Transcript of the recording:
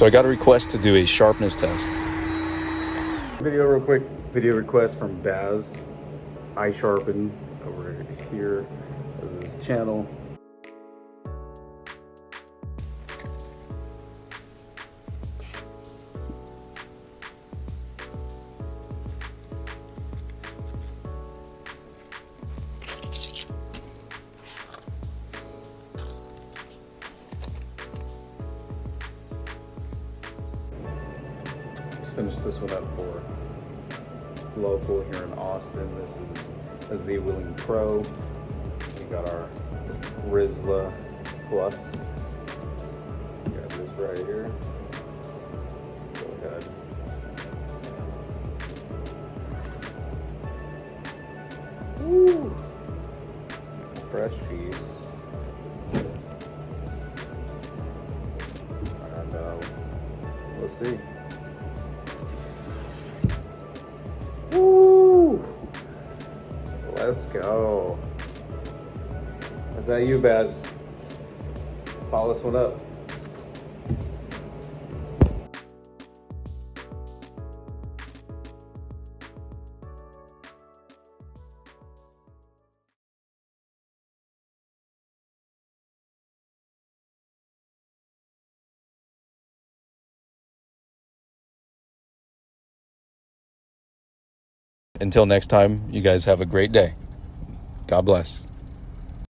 So I got a request to do a sharpness test. Video real quick. Video request from Baz. I Sharpen over here. This is his channel. Just finished this one up for local here in Austin. This is a ZWILLING Pro. We got our Rizla Plus. We got this right here. Go ahead. Woo! Fresh piece. And we'll see. Woo! Let's go. Is that you, Baz? Follow this one up. Until next time, you guys have a great day. God bless.